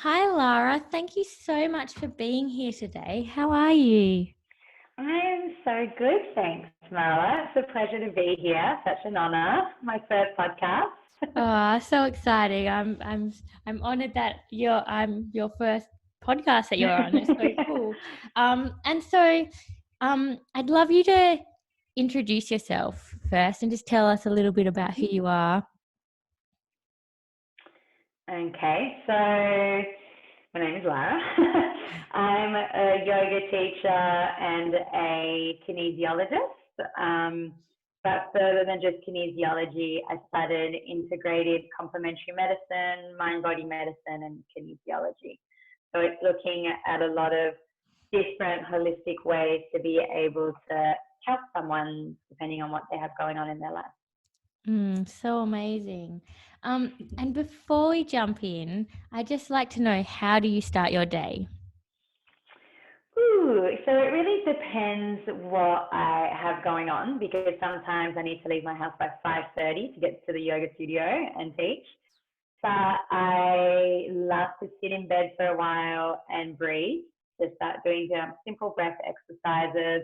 Hi, Lara. Thank you so much for being here today. How are you? I am so good, thanks, Mara. It's a pleasure to be here. Such an honour. My first podcast. Oh, so exciting. I'm honored that I'm your first podcast that you're on. It's so cool. I'd love you to introduce yourself first and just tell us a little bit about who you are. Okay, so my name is Lara. I'm a yoga teacher and a kinesiologist. But further than just kinesiology, I studied integrative complementary medicine, mind-body medicine, and kinesiology. So it's looking at a lot of different holistic ways to be able to help someone depending on what they have going on in their life. So amazing. And before we jump in, I'd just like to know, how do you start your day? So it really depends what I have going on, because sometimes I need to leave my house by 5:30 to get to the yoga studio and teach. But I love to sit in bed for a while and breathe, to start doing simple breath exercises,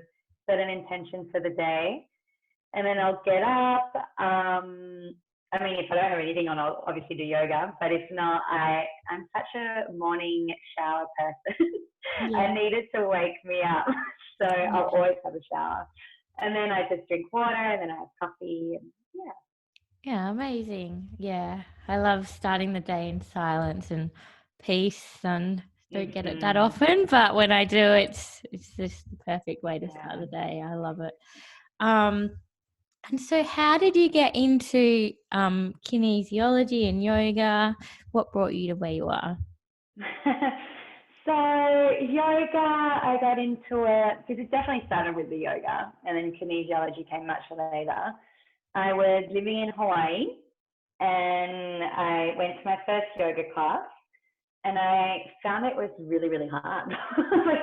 set an intention for the day, and then I'll get up. If I don't have anything on, I'll obviously do yoga. But if not, I'm such a morning shower person. I Yeah. need it to wake me up. So I'll always have a shower. And then I just drink water, and then I have coffee. And yeah. Yeah, amazing. Yeah, I love starting the day in silence and peace, and don't get it that Mm-hmm. often, but when I do, it's just the perfect way to start Yeah. the day. I love it. Um, and so how did you get into kinesiology and yoga? What brought you to where you are? So yoga, I got into it because it definitely started with the yoga, and then kinesiology came much later. I was living in Hawaii, and I went to my first yoga class, and I found it was really, really hard.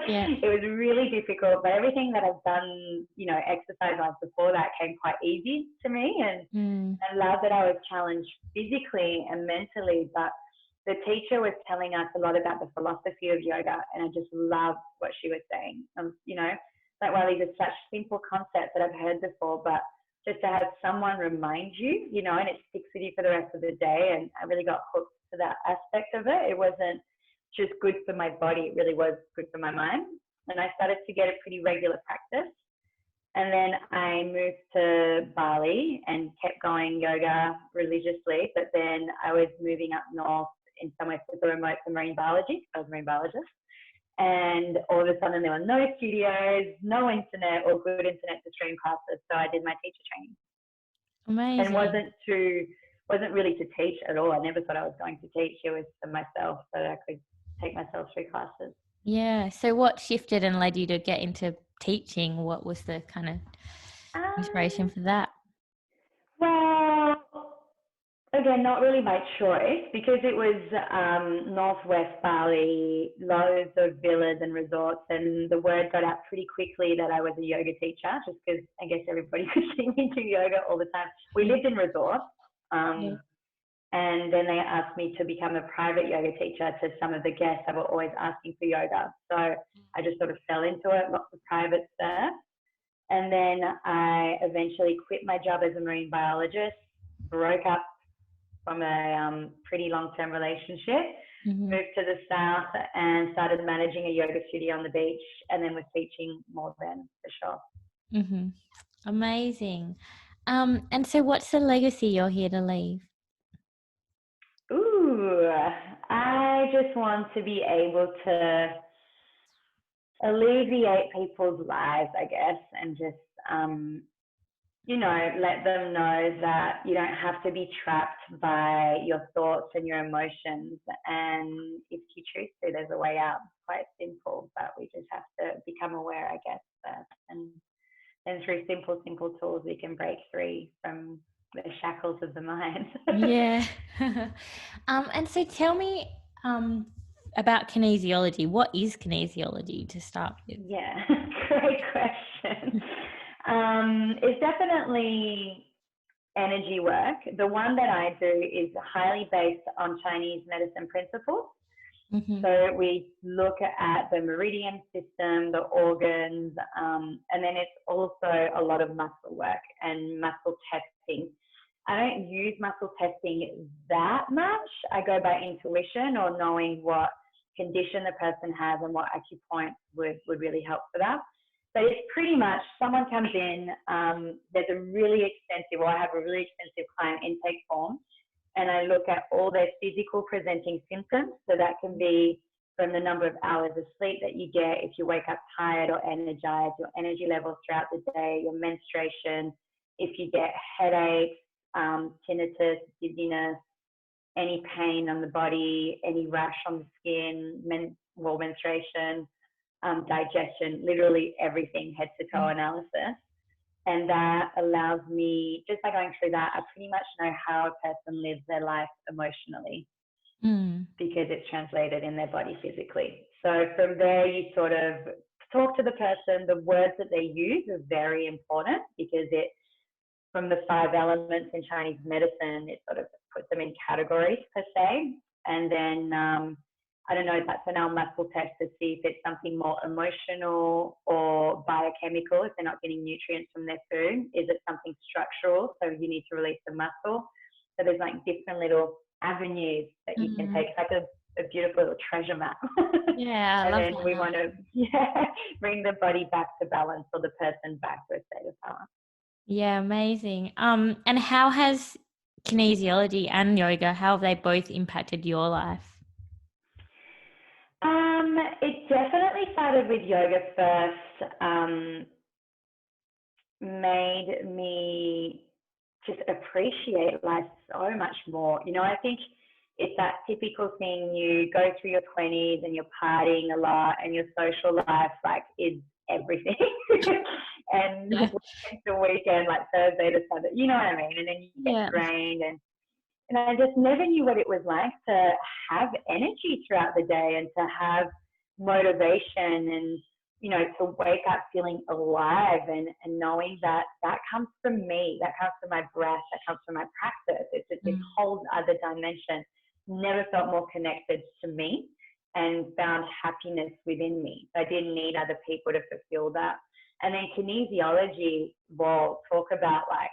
Yeah. It was really difficult, but everything that I've done, exercise-wise before that came quite easy to me, and Mm, I love that I was challenged physically and mentally, but the teacher was telling us a lot about the philosophy of yoga, and I just loved what she was saying. Like, wow, these are such simple concepts that I've heard before, but just to have someone remind you, and it sticks with you for the rest of the day. And I really got hooked to that aspect of it. It wasn't just good for my body, it really was good for my mind. And I started to get a pretty regular practice. And then I moved to Bali and kept going yoga religiously. But then I was moving up north in somewhere super remote for marine biology. I was a marine biologist. And all of a sudden there were no studios, no internet or good internet to stream classes. So I did my teacher training, and amazing. wasn't really to teach at all. I never thought I was going to teach. It was for myself, so that I could take myself through classes. Yeah. So what shifted and led you to get into teaching? What was the kind of inspiration Um, for that? well, again, not really by choice, because it was northwest Bali, loads of villas and resorts, and the word got out pretty quickly that I was a yoga teacher, just because I guess everybody could see me do yoga all the time. We Yeah. lived in resorts, Yeah. and then they asked me to become a private yoga teacher to some of the guests that were always asking for yoga. So I just sort of fell into it, lots of privates there. And then I eventually quit my job as a marine biologist, broke up from a pretty long-term relationship, Mm-hmm. moved to the south and started managing a yoga studio on the beach, and then was teaching more then, for sure. Mm-hmm. Amazing. And so what's the legacy you're here to leave? Ooh, I just want to be able to alleviate people's lives, I guess, and just, let them know that you don't have to be trapped by your thoughts and your emotions. And if you choose to, there's a way out. It's quite simple, but we just have to become aware, I guess, first. And through simple tools, we can break free from the shackles of the mind. Yeah. And so tell me about kinesiology. What is kinesiology to start with? Yeah, great question. It's definitely energy work. The one that I do is highly based on Chinese medicine principles. Mm-hmm. So we look at the meridian system, the organs, and then it's also a lot of muscle work and muscle testing. I don't use muscle testing that much. I go by intuition or knowing what condition the person has and what acupoint would really help for that. But it's pretty much someone comes in, there's a really extensive, or I have a really extensive client intake form, and I look at all their physical presenting symptoms. So that can be from the number of hours of sleep that you get, if you wake up tired or energized, your energy levels throughout the day, your menstruation, if you get headaches, tinnitus, dizziness, any pain on the body, any rash on the skin, menstruation, digestion, literally everything, head to toe analysis. And that allows me, just by going through that, I pretty much know how a person lives their life emotionally because it's translated in their body physically. So from there, you sort of talk to the person. The words that they use are very important because it, from the 5 elements in Chinese medicine, it sort of puts them in categories per se. And then I don't know, that's an our muscle test to see if it's something more emotional or biochemical, if they're not getting nutrients from their food. Is it something structural? So you need to release the muscle. So there's like different little avenues that you can take. It's like a beautiful little treasure map. Yeah, I and love then that. we want to bring the body back to balance, or the person back to a state of balance. Yeah, amazing. And how has kinesiology and yoga, how have they both impacted your life? It definitely started with yoga first. Made me just appreciate life so much more. You know, I think it's that typical thing, you go through your 20s and you're partying a lot and your social life like is everything. And Yeah. weekend to weekend, like Thursday to Sunday, you know what I mean? And then you get Yeah. drained, and I just never knew what it was like to have energy throughout the day and to have motivation and, you know, to wake up feeling alive and knowing that that comes from me, that comes from my breath, that comes from my practice. It's just this whole other dimension. Never felt more connected to me and found happiness within me. I didn't need other people to fulfill that. And then kinesiology will talk about like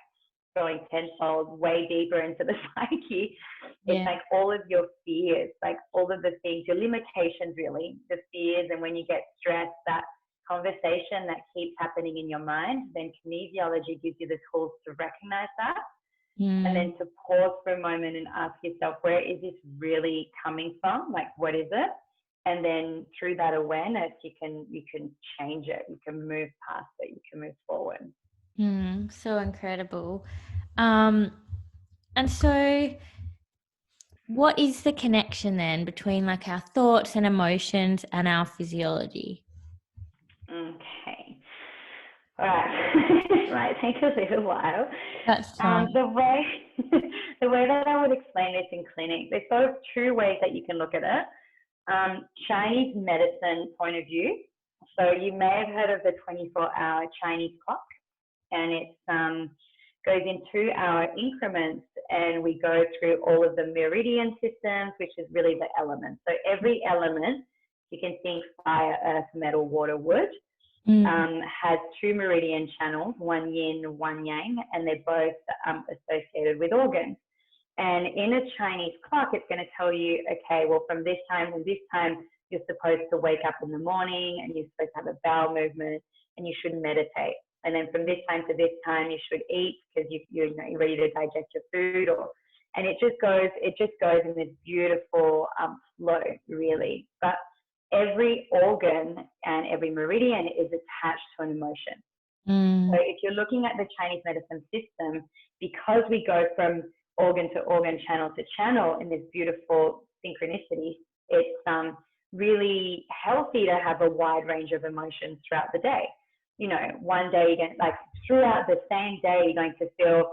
going tenfold, way deeper into the psyche. It's like all of your fears, like all of the things, your limitations really, the fears, and when you get stressed, that conversation that keeps happening in your mind, then kinesiology gives you the tools to recognize that. And then to pause for a moment and ask yourself, where is this really coming from? Like, what is it? And then through that awareness, you can change it. You can move past it. You can move forward. So incredible. And so what is the connection then between like our thoughts and emotions and our physiology? Okay. All right. This might take a little while. That's fine. The way that I would explain this in clinic, there's sort of 2 ways that you can look at it. Chinese medicine point of view. So you may have heard of the 24-hour Chinese clock, and it goes in 2-hour increments, and we go through all of the meridian systems, which is really the elements. So every element, you can think fire, earth, metal, water, wood, has 2 meridian channels, one yin, one yang, and they're both associated with organs. And in a Chinese clock, it's going to tell you, okay, well, from this time to this time, you're supposed to wake up in the morning and you're supposed to have a bowel movement and you should meditate. And then from this time to this time, you should eat because you're ready to digest your food. And it just goes in this beautiful flow, really. But every organ and every meridian is attached to an emotion. So if you're looking at the Chinese medicine system, because we go from organ to organ, channel to channel in this beautiful synchronicity, it's really healthy to have a wide range of emotions throughout the day. You know, one day you're going to, like, throughout the same day, you're going to feel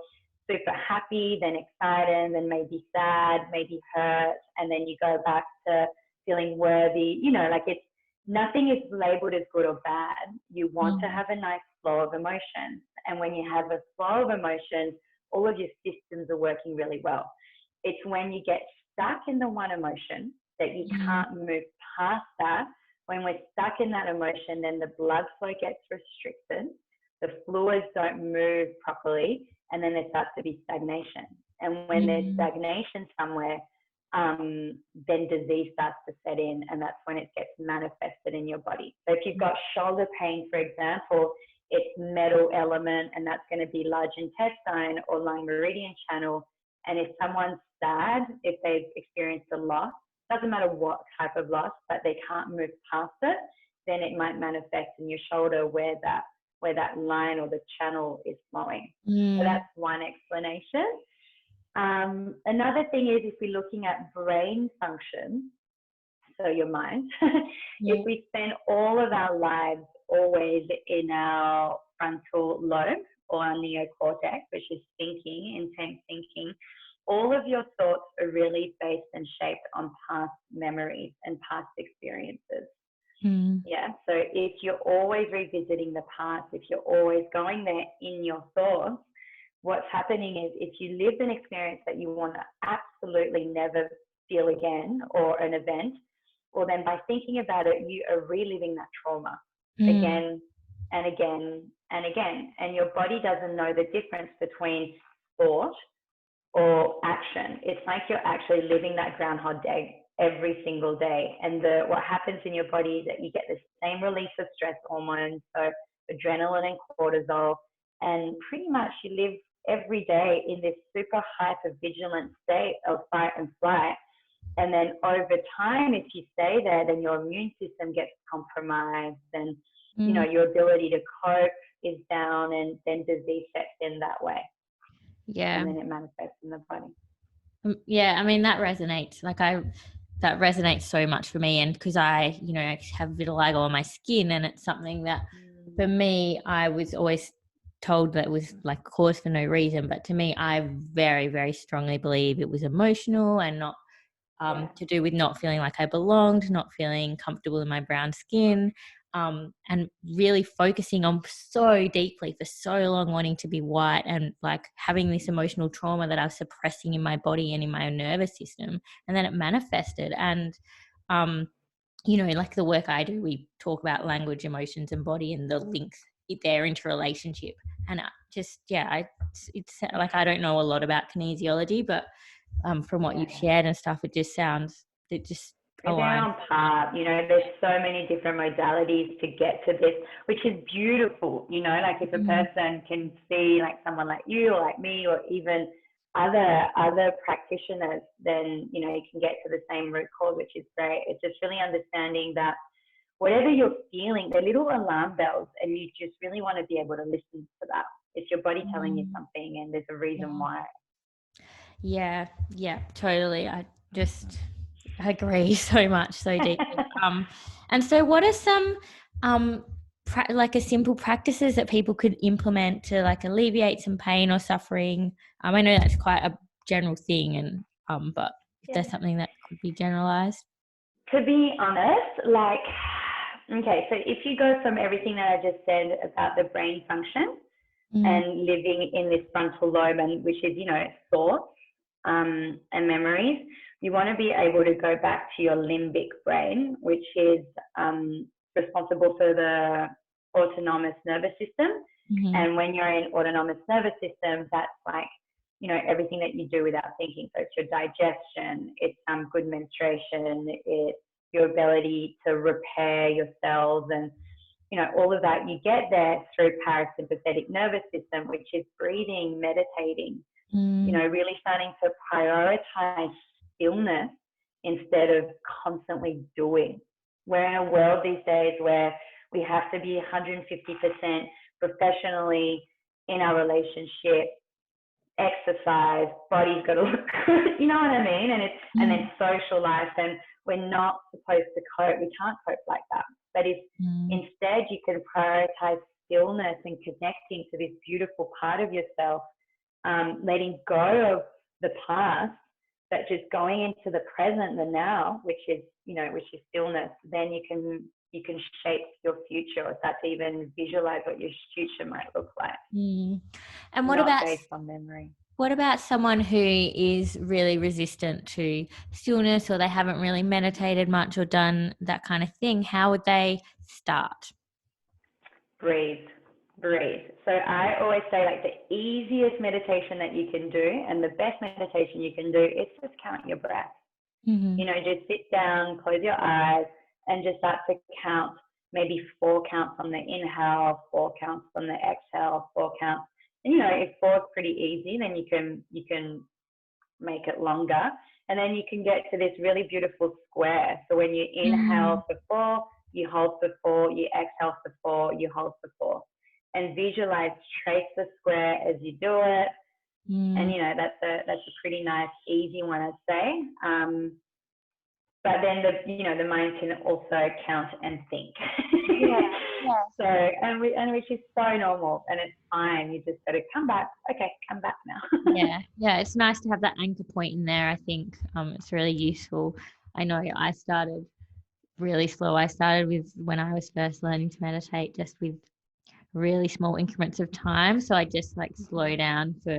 super happy, then excited, then maybe sad, maybe hurt, and then you go back to feeling worthy. You know, like, it's nothing is labeled as good or bad. You want to have a nice flow of emotions. And when you have a flow of emotions, all of your systems are working really well. It's when you get stuck in the one emotion that you can't move past that. When we're stuck in that emotion, then the blood flow gets restricted, the fluids don't move properly, and then there starts to be stagnation. And when there's stagnation somewhere, then disease starts to set in, and that's when it gets manifested in your body. So if you've got shoulder pain, for example, it's metal element, and that's going to be large intestine or lung meridian channel. And if someone's sad, if they've experienced a loss, doesn't matter what type of loss, but they can't move past it, then it might manifest in your shoulder where that line or the channel is flowing. So that's one explanation. Another thing is if we're looking at brain function, so your mind, if we spend all of our lives always in our frontal lobe or our neocortex, which is thinking, intense thinking, all of your thoughts are really based and shaped on past memories and past experiences. Yeah, so if you're always revisiting the past, if you're always going there in your thoughts, what's happening is if you lived an experience that you want to absolutely never feel again, or an event, well then by thinking about it, you are reliving that trauma again and again and again. And your body doesn't know the difference between thought or action. It's like you're actually living that Groundhog Day every single day. And what happens in your body is that you get the same release of stress hormones, so adrenaline and cortisol, and pretty much you live every day in this super hyper-vigilant state of fight and flight. And then over time, if you stay there, then your immune system gets compromised, and you know, your ability to cope is down, and then disease sets in that way. Yeah. And then it manifests in the body. Yeah, I mean, that resonates. That resonates so much for me. And because I have vitiligo on my skin, and it's something that for me, I was always told that it was like caused for no reason. But to me, I very, very strongly believe it was emotional and not to do with not feeling like I belonged, not feeling comfortable in my brown skin. And really focusing on so deeply for so long wanting to be white, and like having this emotional trauma that I was suppressing in my body and in my nervous system, and then it manifested. And like the work I do, we talk about language, emotions, and body, and the links, their interrelationship. And it's like, I don't know a lot about kinesiology, but from what you've shared and stuff, it just They're on par. There's so many different modalities to get to this, which is beautiful. Like if a person can see like someone like you or like me, or even other practitioners, then you can get to the same root cause, which is great. It's just really understanding that whatever you're feeling, they're little alarm bells, and you just really want to be able to listen to that. It's your body telling you something, and there's a reason why. Yeah, totally. I agree so much, so deeply. And so what are some like a simple practices that people could implement to like alleviate some pain or suffering? I know that's quite a general thing, and but if there's something that could be generalized. To be honest, okay, so if you go from everything that I just said about the brain function and living in this frontal lobe, and which is, thoughts and memories, you want to be able to go back to your limbic brain, which is responsible for the autonomous nervous system. And when you're in autonomous nervous system, that's like, everything that you do without thinking. So it's your digestion, it's good menstruation, it's your ability to repair your cells, and all of that. You get there through parasympathetic nervous system, which is breathing, meditating, really starting to prioritize stillness instead of constantly doing. We're in a world these days where we have to be 150% professionally in our relationship, exercise, body's got to look good, you know what I mean? And and then social life, and we're not supposed to cope. We can't cope like that. But if instead you can prioritize stillness and connecting to this beautiful part of yourself, letting go of the past, but just going into the present, the now, which is stillness, then you can shape your future, or start to even visualize what your future might look like. And what about based on memory? What about someone who is really resistant to stillness, or they haven't really meditated much or done that kind of thing? How would they start? Breathe, breathe. So I always say, like, the easiest meditation that you can do and the best meditation you can do is just count your breath. Mm-hmm. You know, just sit down, close your eyes, and just start to count, maybe 4 counts on the inhale, 4 counts on the exhale, 4 counts. And you know, if 4 is pretty easy, then you can make it longer, and then you can get to this really beautiful square. So when you inhale for 4, you hold for 4, you exhale for 4, you hold for 4, and visualize, trace the square as you do it. And you know, that's a pretty nice, easy one, I'd say. But then the mind can also count and think. Yeah, yeah. So and which is so normal, and it's fine. You just got to come back. Okay, come back now. Yeah. It's nice to have that anchor point in there. I think it's really useful. I know I started really slow. I started with when I was first learning to meditate, just with really small increments of time. So I just like slow down for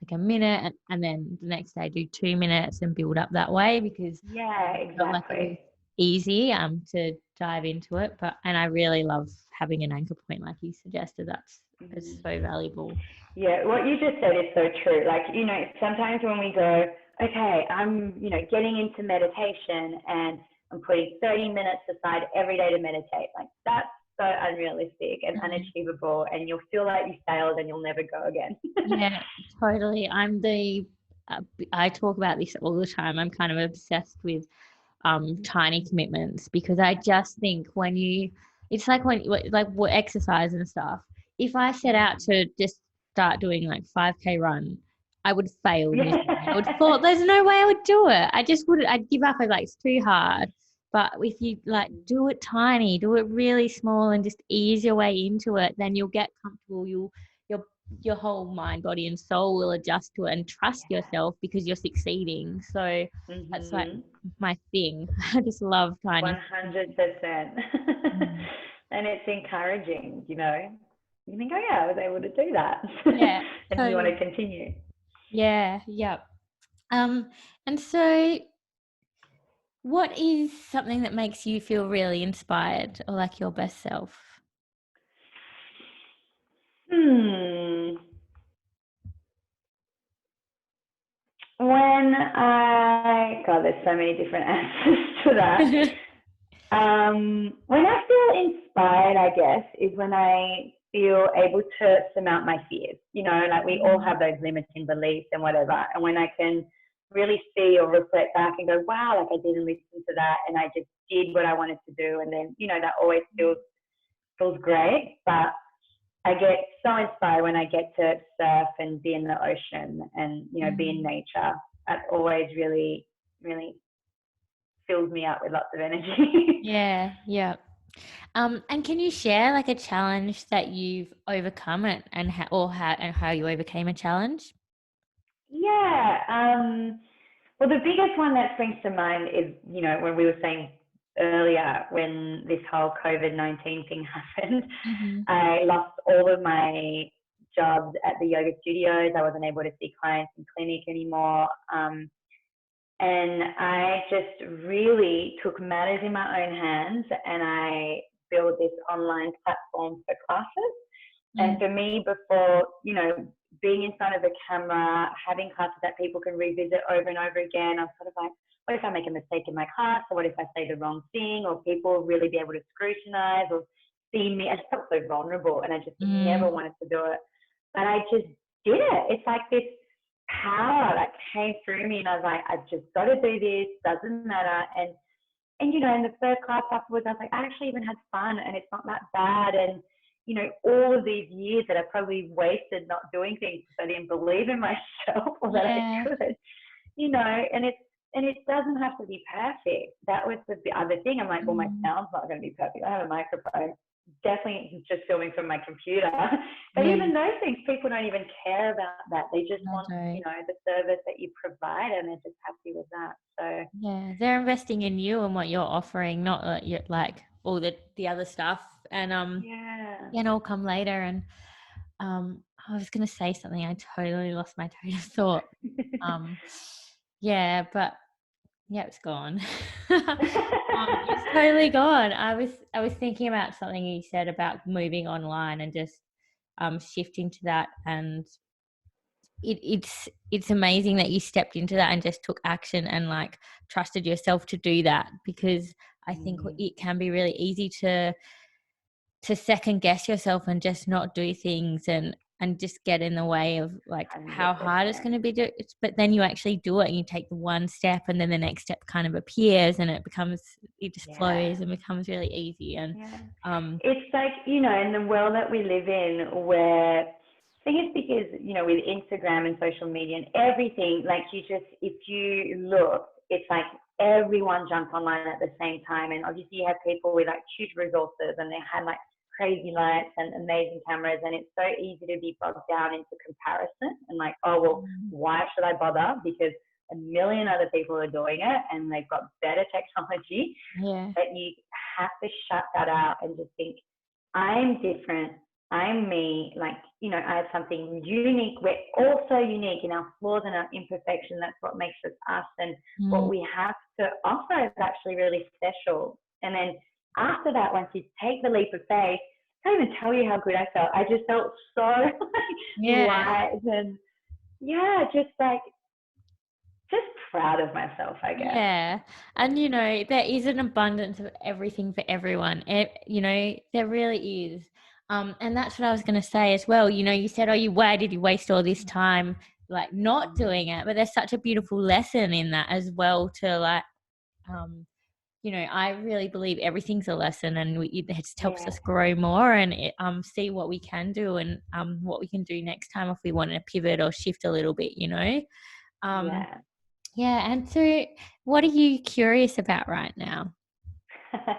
like a minute, and then the next day I do 2 minutes and build up that way, because Yeah, I felt like it was exactly. easy to dive into it. And I really love having an anchor point like you suggested. It's Mm-hmm. so valuable. Yeah, what you just said is so true. Like, you know, sometimes when we go, okay, I'm, you know, getting into meditation and I'm putting 30 minutes aside every day to meditate, like that's so unrealistic and unachievable, and you'll feel like you failed and you'll never go again. Yeah, totally. I talk about this all the time. I'm kind of obsessed with tiny commitments, because I just think it's like what exercise and stuff. If I set out to just start doing like 5K run, I would fail miserably. I would fall. There's no way I would do it. I'd give up. I'd like, it's too hard. But if you like do it tiny, do it really small, and just ease your way into it, then you'll get comfortable. Your your whole mind, body, and soul will adjust to it and trust yourself because you're succeeding. So that's like Mm-hmm. my thing. I just love tiny. 100%. Mm. And it's encouraging, you know. You think, oh yeah, I was able to do that. Yeah, And you want totally. to continue. Yeah. Um, and so what is something that makes you feel really inspired or like your best self? Hmm. God, there's so many different answers to that. When I feel inspired, I guess, is when I feel able to surmount my fears. You know, like we all have those limiting beliefs and whatever. And when I can really see or reflect back and go, wow, like I didn't listen to that and I just did what I wanted to do. And then, you know, that always feels great. But I get so inspired when I get to surf and be in the ocean and, you know, be in nature. That always really, really fills me up with lots of energy. Yeah. And can you share like a challenge that you've overcome it, and how you overcame a challenge? Yeah. Well, the biggest one that springs to mind is, you know, when we were saying earlier, when this whole COVID-19 thing happened, Mm-hmm. I lost all of my jobs at the yoga studios. I wasn't able to see clients in clinic anymore. And I just really took matters in my own hands and I built this online platform for classes. And for me, before, you know, being in front of a camera, having classes that people can revisit over and over again, I'm sort of like, what if I make a mistake in my class? Or what if I say the wrong thing? Or people really be able to scrutinize or see me? I just felt so vulnerable and I just never wanted to do it. But I just did it. It's like this power that came through me and I was like, I've just got to do this, doesn't matter. And you know, in the third class afterwards, I was like, I actually even had fun and it's not that bad. And you know, all of these years that I probably wasted not doing things because I didn't believe in myself or that I Yeah. could, you know, and it doesn't have to be perfect. That was the other thing. I'm like, well, my sound's not going to be perfect. I have a microphone. Definitely just filming from my computer. But Yeah. even those things, people don't even care about that. They just want, you Okay. know, the service that you provide and they're just happy with that. So Yeah, they're investing in you and what you're offering, not you're like all the other stuff, and yeah. yeah, and all come later. And I was going to say something. I totally lost my train of thought. Yeah, but yeah, it's gone. It's totally gone. I was thinking about something you said about moving online and just shifting to that, and it's amazing that you stepped into that and just took action and like trusted yourself to do that, because I think it can be really easy to second guess yourself and just not do things and just get in the way of like how hard it's 100%. going to be to, but then you actually do it and you take the one step and then the next step kind of appears and it just Yeah. flows and becomes really easy. And Yeah. It's like, in the world that we live in, where I think it's because, with Instagram and social media and everything, like if you look, it's like everyone jumps online at the same time. And obviously you have people with like huge resources and they had like crazy lights and amazing cameras. And it's so easy to be bogged down into comparison and like, oh, well, why should I bother? Because a million other people are doing it and they've got better technology. yeah, But you have to shut that out and just think, I'm different. I'm me. Like, I have something unique. We're all so unique in our flaws and our imperfection. That's what makes us us. And what we have to offer is actually really special. And then after that, once you take the leap of faith, I can't even tell you how good I felt. I just felt so light and just proud of myself, I guess. Yeah. And, there is an abundance of everything for everyone. There really is. And that's what I was going to say as well. You said, why did you waste all this time, like not doing it? But there's such a beautiful lesson in that as well to like, I really believe everything's a lesson and it just helps us grow more and see what we can do and what we can do next time if we want to pivot or shift a little bit, Yeah, and so what are you curious about right now? What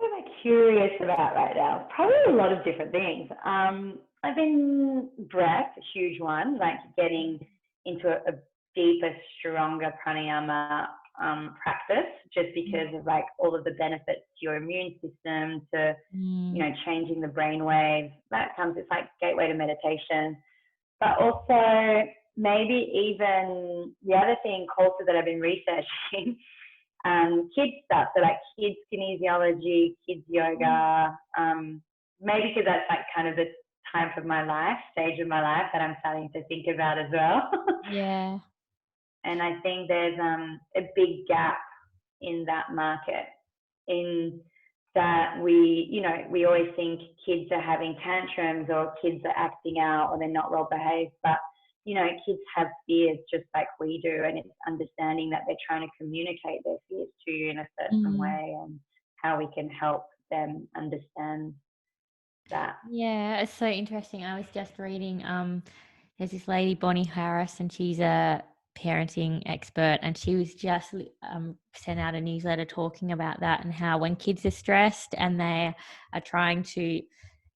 am I curious about right now? Probably a lot of different things. I've been breath, a huge one, like getting into a deeper, stronger pranayama practice, just because of like all of the benefits to your immune system, to changing the brain waves. It's like gateway to meditation. But also maybe even the other thing, culture that I've been researching, kids stuff, so like kids kinesiology, kids yoga, maybe because that's like kind of the stage of my life that I'm starting to think about as well. Yeah. And I think there's a big gap in that market, in that we always think kids are having tantrums or kids are acting out or they're not well behaved, but kids have fears just like we do, and it's understanding that they're trying to communicate their fears to you in a certain way, and how we can help them understand that. Yeah, it's so interesting. I was just reading, there's this lady, Bonnie Harris, and she's a parenting expert, and she was just sent out a newsletter talking about that and how when kids are stressed and they are trying to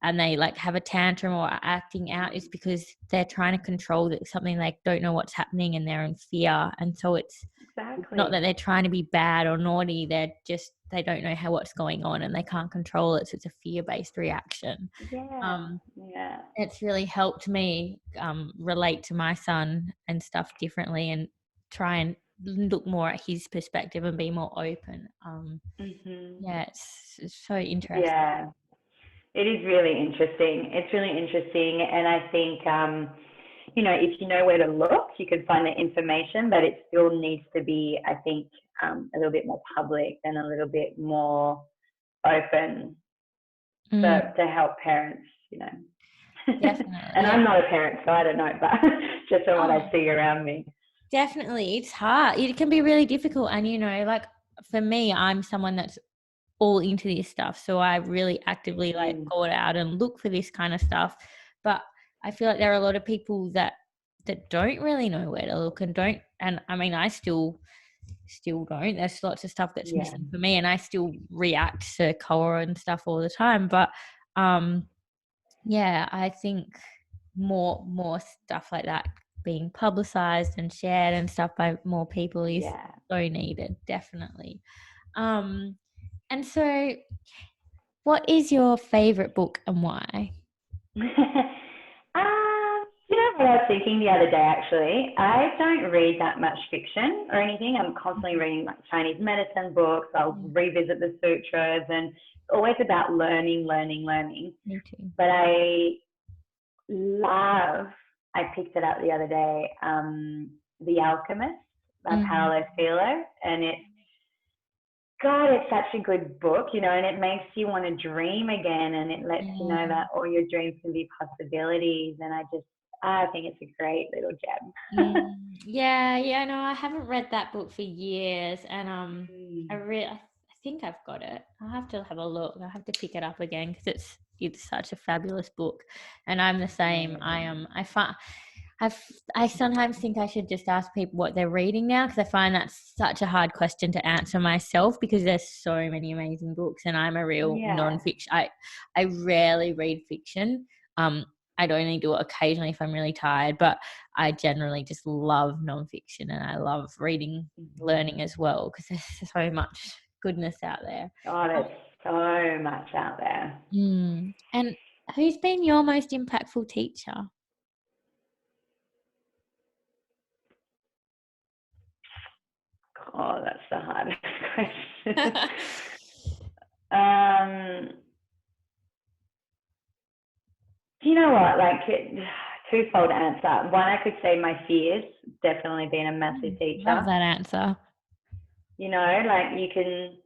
and they like have a tantrum or are acting out, is because they're trying to control something, they don't know what's happening and they're in fear. And so it's not that they're trying to be bad or naughty, they don't know what's going on and they can't control it, so it's a fear-based reaction. It's really helped me relate to my son and stuff differently and try and look more at his perspective and be more open. It's so interesting. It is really interesting. It's really interesting. And I think, if you know where to look, you can find the information, but it still needs to be, I think, a little bit more public and a little bit more open to help parents, Definitely. And I'm not a parent, so I don't know, but just from what I see around me. Definitely. It's hard. It can be really difficult. And, like for me, I'm someone that's all into this stuff, so I really actively like go out and look for this kind of stuff. But I feel like there are a lot of people that don't really know where to look and don't, and I mean I still don't. There's lots of stuff that's missing for me, and I still react to color and stuff all the time. But I think more stuff like that being publicized and shared and stuff by more people is so needed, definitely. And so what is your favorite book and why? You know what I was thinking the other day, actually? I don't read that much fiction or anything. I'm constantly reading like Chinese medicine books. I'll revisit the sutras, and it's always about learning, learning, learning. Me too. But I picked it up the other day, The Alchemist by Paulo Coelho, and it's such a good book, you know, and it makes you want to dream again, and it lets you know that all your dreams can be possibilities. And I think it's a great little gem. Yeah, no, I haven't read that book for years, and I think I've got it. I'll have to have a look. I'll have to pick it up again because it's such a fabulous book, and I'm the same. I sometimes think I should just ask people what they're reading now, because I find that's such a hard question to answer myself, because there's so many amazing books, and I'm a real non-fiction. I rarely read fiction. I'd only do it occasionally if I'm really tired, but I generally just love non-fiction, and I love reading, learning as well, because there's so much goodness out there. Oh, there's so much out there. And who's been your most impactful teacher? Oh, that's the hardest question. Do you know what? Like, twofold answer. One, I could say my fears, definitely been a massive teacher. Love that answer. You know, like, you can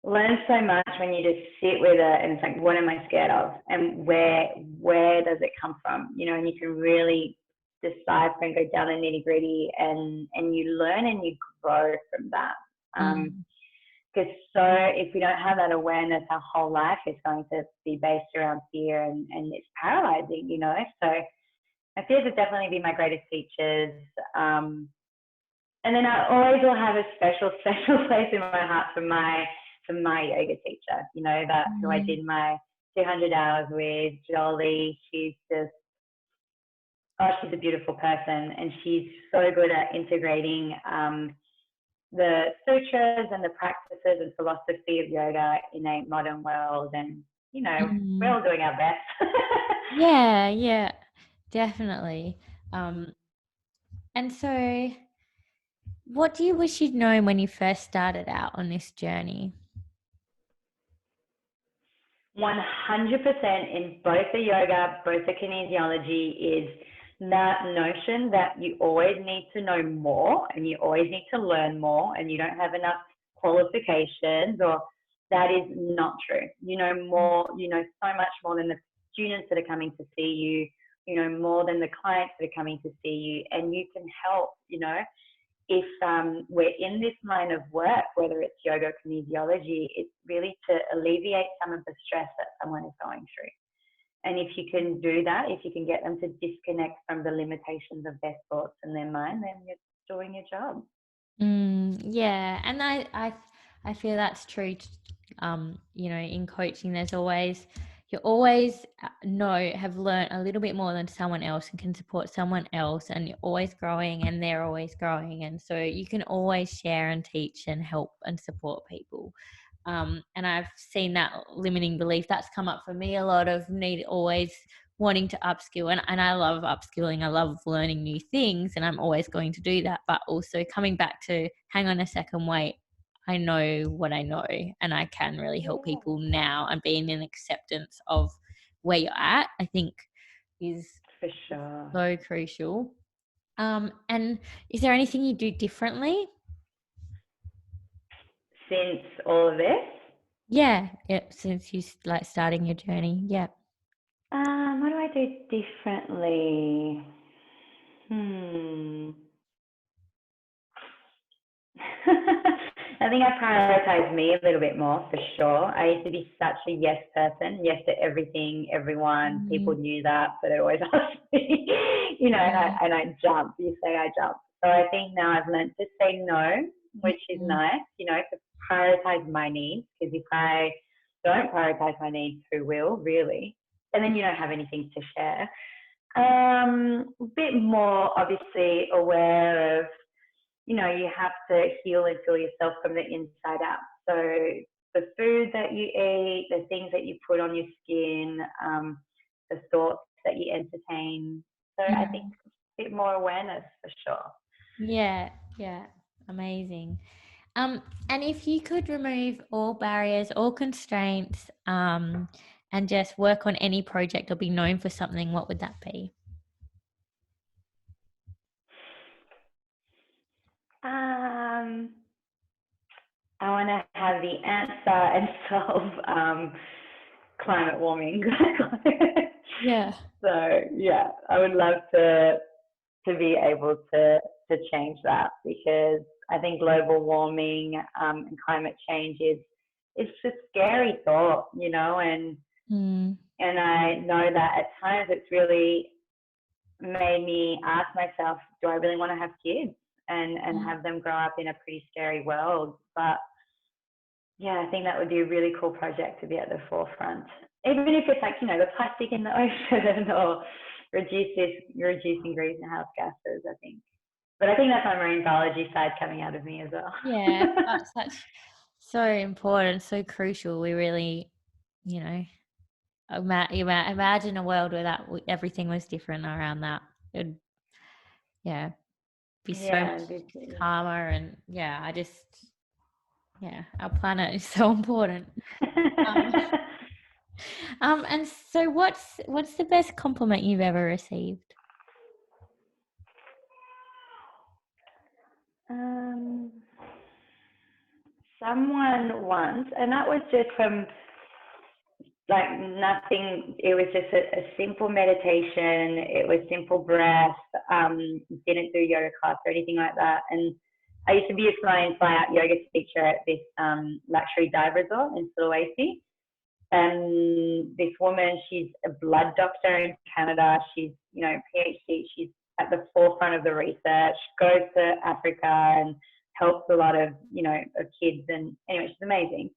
learn so much when you just sit with it and it's like, what am I scared of? And where does it come from? You know, and you can really decipher and go down the nitty-gritty, and you learn and you grow from that. Because if we don't have that awareness, our whole life is going to be based around fear, and it's paralyzing, you know. So my fears have definitely been my greatest teachers. And then I always will have a special place in my heart for my yoga teacher, you know, that who I did my 200 hours with, Jolie. She's a beautiful person, and she's so good at integrating the sutras and the practices and philosophy of yoga in a modern world. And, you know, we're all doing our best. Yeah, definitely. And so what do you wish you'd known when you first started out on this journey? 100% in both the yoga, both the kinesiology, is that notion that you always need to know more, and you always need to learn more, and you don't have enough qualifications, or that is not true. You know more, you know so much more than the students that are coming to see you, you know more than the clients that are coming to see you, and you can help, you know. If we're in this line of work, whether it's yoga or kinesiology, it's really to alleviate some of the stress that someone is going through. And if you can do that, if you can get them to disconnect from the limitations of their thoughts and their mind, then you're doing your job. Yeah, and I feel that's true. You know, in coaching, you always have learned a little bit more than someone else, and can support someone else, and you're always growing, and they're always growing, and so you can always share and teach and help and support people. And I've seen that limiting belief that's come up for me a lot, of always wanting to upskill, and I love upskilling. I love learning new things, and I'm always going to do that, but also coming back to, hang on a second, wait, I know what I know, and I can really help people now, and being in acceptance of where you're at, I think, is for sure so crucial. And is there anything you do differently since all of this? Yeah, since you like starting your journey, yeah. What do I do differently? I think I prioritize me a little bit more, for sure. I used to be such a yes person, yes to everything, everyone. People knew that, so they always asked me, you know, and I jump. You say I jump. So I think now I've learned to say no, which is nice, you know, to prioritize my needs. Because if I don't prioritize my needs, who will, really? And then you don't have anything to share. A bit more, obviously, aware of, you know, you have to heal and feel yourself from the inside out. So the food that you eat, the things that you put on your skin, the thoughts that you entertain. So I think a bit more awareness for sure. Yeah, amazing. And if you could remove all barriers, all constraints, and just work on any project or be known for something, what would that be? I want to have the answer and solve climate warming. Yeah. So yeah, I would love to be able to change that, because I think global warming and climate change is it's a scary thought, you know, and I know that at times it's really made me ask myself, do I really want to have kids and have them grow up in a pretty scary world? But yeah, I think that would be a really cool project to be at the forefront. Even if it's like, you know, the plastic in the ocean or reducing greenhouse gases, I think. But I think that's my marine biology side coming out of me as well. Yeah, that's so important, so crucial. We really, you know, imagine a world where everything was different around that. It'd, be so much calmer, and our planet is so important. And so what's the best compliment you've ever received? Someone once, and that was just from like nothing. It was just a simple meditation. It was simple breath. Didn't do yoga class or anything like that. And I used to be a fly in, fly out yoga teacher at this luxury dive resort in Sulawesi. And this woman, she's a blood doctor in Canada. She's, you know, PhD. She's at the forefront of the research, goes to Africa and helps a lot of, you know, of kids. And anyway, she's amazing.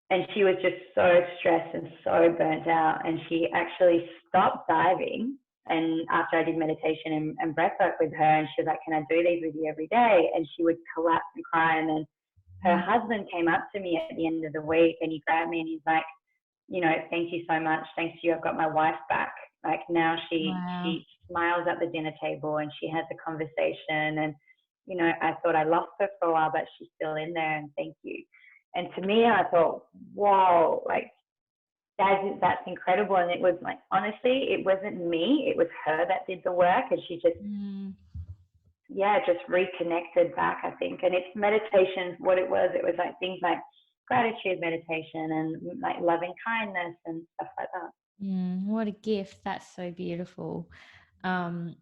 And she was just so stressed and so burnt out. And she actually stopped diving. And after I did meditation and breath work with her, and she was like, can I do these with you every day? And she would collapse and cry. And then her husband came up to me at the end of the week, and he grabbed me and he's like, you know, thank you so much. Thanks to you, I've got my wife back. Like now she smiles at the dinner table and she has a conversation. And, you know, I thought I lost her for a while, but she's still in there, and thank you. And to me, I thought, wow, like that's incredible. And it was like, honestly, it wasn't me. It was her that did the work. And she just, just reconnected back, I think. And it's meditation, what it was like things like gratitude meditation and like loving kindness and stuff like that. What a gift. That's so beautiful. And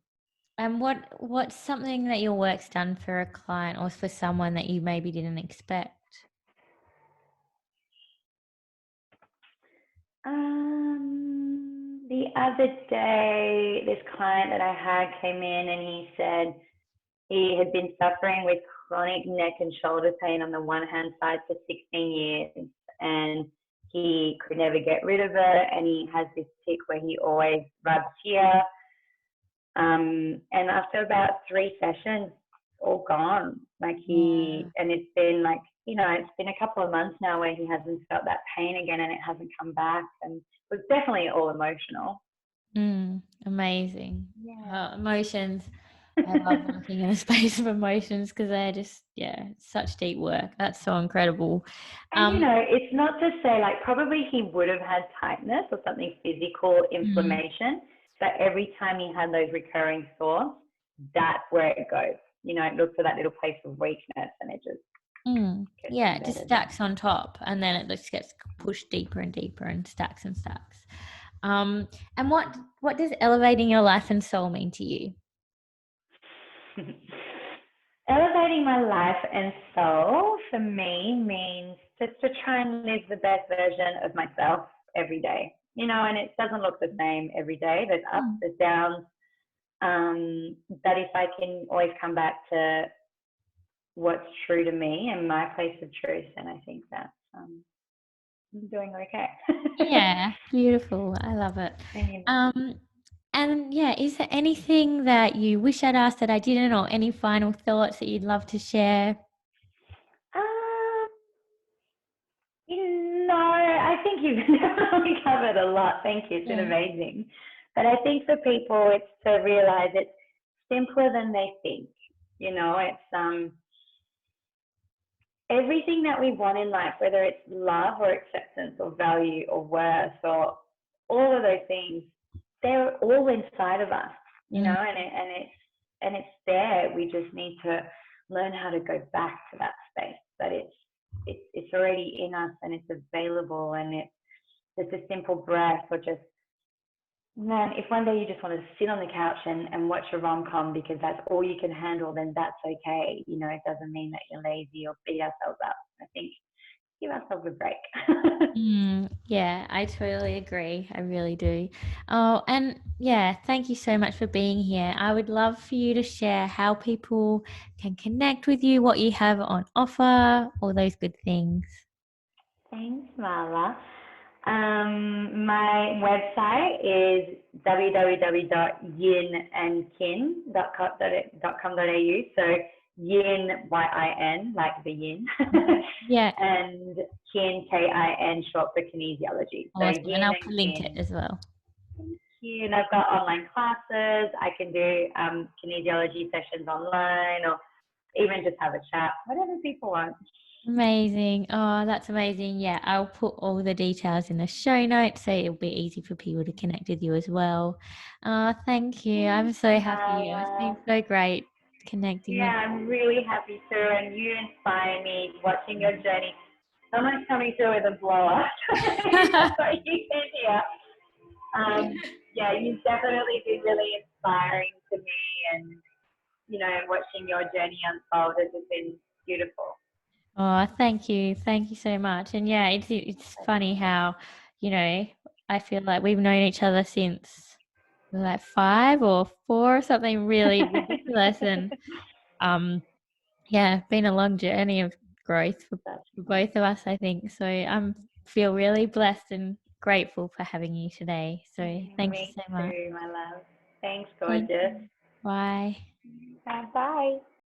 what's something that your work's done for a client or for someone that you maybe didn't expect? The other day, this client that I had came in and he said he had been suffering with chronic neck and shoulder pain on the one hand side for 16 years, and he could never get rid of it. And he has this tick where he always rubs here. And after about 3 sessions, all gone. Like and it's been like, you know, it's been a couple of months now where he hasn't felt that pain again, and it hasn't come back. And it was definitely all emotional. Amazing. Emotions. I love working in a space of emotions because they're just, such deep work. That's so incredible. And, you know, it's not to say like probably he would have had tightness or something physical, inflammation, but every time he had those recurring thoughts, that's where it goes. You know, it looks for that little place of weakness, and it just it just stacks on top, and then it just gets pushed deeper and deeper and stacks and stacks. And what does elevating your life and soul mean to you? Elevating my life and soul for me means just to try and live the best version of myself every day. You know, and it doesn't look the same every day. There's ups, there's downs. But if I can always come back to what's true to me and my place of truth, then I think that I'm doing okay. Yeah, beautiful. I love it. And is there anything that you wish I'd asked that I didn't, or any final thoughts that you'd love to share? No, I think you've definitely covered a lot. Thank you. It's been amazing. But I think for people, it's to realize it's simpler than they think. You know, it's everything that we want in life, whether it's love or acceptance or value or worth or all of those things, they're all inside of us, you know, and it's there. We just need to learn how to go back to that space, that it's already in us and it's available, and it's just a simple breath, or just, man, if one day you just want to sit on the couch and watch a rom-com because that's all you can handle, then that's okay. You know, it doesn't mean that you're lazy or beat ourselves up. I think give ourselves a break. Yeah, I totally agree. I really do. Oh, and yeah, thank you so much for being here. I would love for you to share how people can connect with you, what you have on offer, all those good things. Thanks, Marla. My website is www.yinandkin.com.au. So yin, Y-I-N, like the yin, Yeah. and kin, K-I-N, short for kinesiology. So Awesome. And yin I'll and link it kin. as well. Thank you. And I've got online classes. I can do kinesiology sessions online, or even just have a chat, whatever people want. Amazing. Oh, that's amazing. Yeah, I'll put all the details in the show notes so it'll be easy for people to connect with you as well. Thank you. I'm so happy. It's been so great connecting with Yeah, I'm really happy too, and you inspire me watching your journey. Someone's coming through with a blower. That's what you can hear. Yeah, you've definitely been really inspiring to me, and you know, watching your journey unfold has just been beautiful. Oh, thank you. Thank you so much. And yeah, it's funny how, I feel like we've known each other since like 5 or 4 or something really ridiculous. And yeah, been a long journey of growth for both of us, I think. So feel really blessed and grateful for having you today. So thank you Me so much. too, my love. Thanks, Thank gorgeous. you. Bye. Bye.